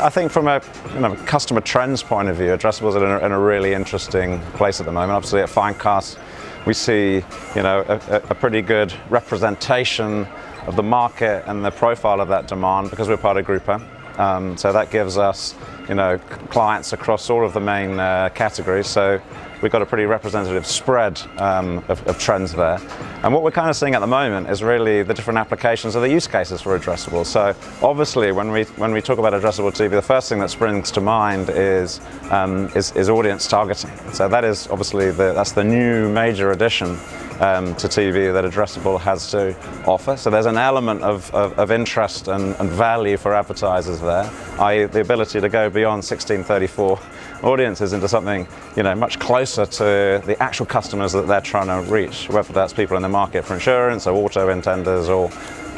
I think from a customer trends point of view, Addressable is in a really interesting place at the moment. Obviously at Finecast, we see a pretty good representation of the market and the profile of that demand because we're part of GroupM. So that gives us clients across all of the main categories. So we've got a pretty representative spread of trends there. And what we're kind of seeing at the moment is really the different applications of the use cases for Addressable. So obviously when we talk about Addressable TV, the first thing that springs to mind is audience targeting. So that is obviously that's the new major addition to TV that Addressable has to offer. So there's an element of interest and value for advertisers there, i.e. the ability to go beyond 1634 audiences into something much closer to the actual customers that they're trying to reach, whether that's people in the market for insurance or auto intenders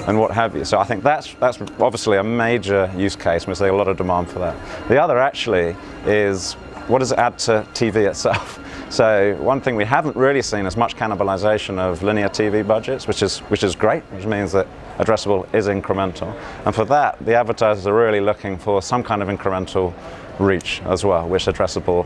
and what have you. So I think that's obviously a major use case, and we see a lot of demand for that. The other actually is, what does it add to TV itself? So one thing we haven't really seen is much cannibalisation of linear TV budgets, which is great, which means that Addressable is incremental. And for that, the advertisers are really looking for some kind of incremental reach as well, which Addressable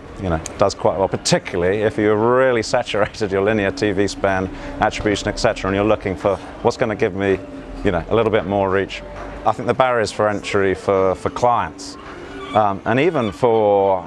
does quite well, particularly if you've really saturated your linear TV spend, attribution, etc., and you're looking for what's going to give me a little bit more reach. I think the barriers for entry for clients and even for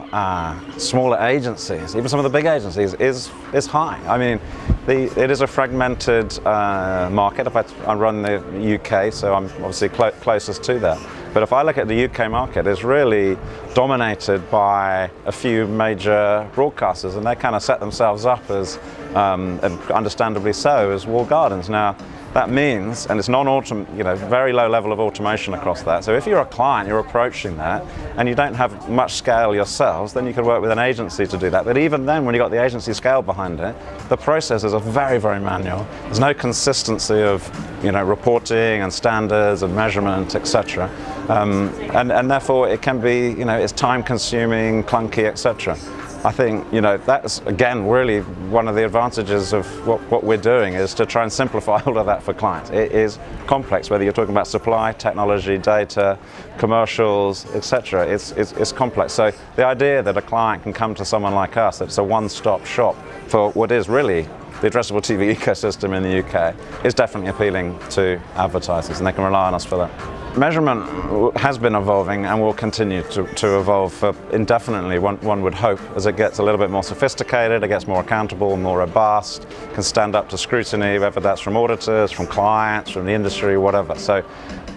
smaller agencies, even some of the big agencies, is high. I mean, it is a fragmented market. If I run the UK, so I'm obviously closest to that. But if I look at the UK market, it's really dominated by a few major broadcasters, and they kind of set themselves up as, and understandably so, as walled gardens. Now, that means, and it's very low level of automation across that. So if you're a client, you're approaching that, and you don't have much scale yourselves, then you could work with an agency to do that. But even then, when you've got the agency scale behind it, the processes are very, very manual. There's no consistency of reporting and standards and measurement, etc. And therefore it can be, it's time consuming, clunky, etc. I think that's again really one of the advantages of what we're doing, is to try and simplify all of that for clients. It is complex, whether you're talking about supply, technology, data, commercials, etc. It's complex. So the idea that a client can come to someone like us, that's a one-stop shop for what is really the addressable TV ecosystem in the UK, is definitely appealing to advertisers, and they can rely on us for that. Measurement has been evolving and will continue to evolve indefinitely, one would hope, as it gets a little bit more sophisticated, it gets more accountable, more robust, can stand up to scrutiny, whether that's from auditors, from clients, from the industry, whatever. So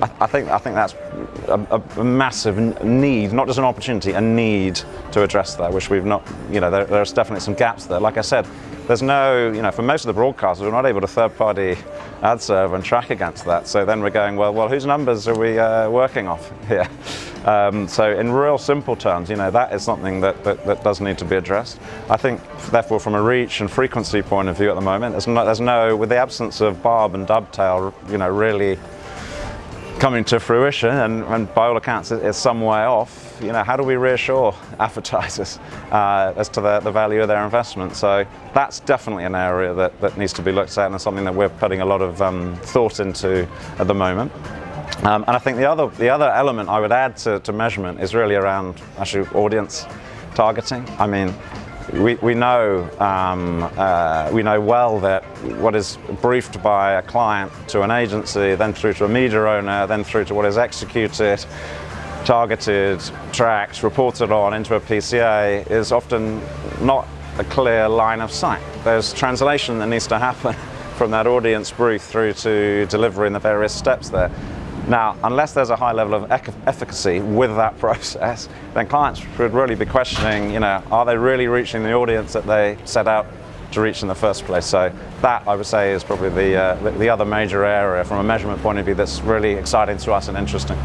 I think that's a massive need, not just an opportunity, a need to address that, which we've not, there's definitely some gaps there. Like I said, there's no, for most of the broadcasters, we're not able to third-party ad serve and track against that. So then we're going, well, whose numbers are we working off here? So in real simple terms, that is something that does need to be addressed. I think, therefore, from a reach and frequency point of view at the moment, there's no, with the absence of barb and dovetail, really coming to fruition, and by all accounts it's some way off, how do we reassure advertisers as to the value of their investment? So that's definitely an area that needs to be looked at, and something that we're putting a lot of thought into at the moment. And I think the other element I would add to measurement is really around actually audience targeting. I mean, we know well that what is briefed by a client to an agency, then through to a media owner, then through to what is executed, targeted, tracked, reported on into a PCA is often not a clear line of sight. There's translation that needs to happen from that audience brief through to delivery in the various steps there. Now, unless there's a high level of efficacy with that process, then clients should really be questioning, are they really reaching the audience that they set out to reach in the first place? So that, I would say, is probably the other major area from a measurement point of view that's really exciting to us and interesting.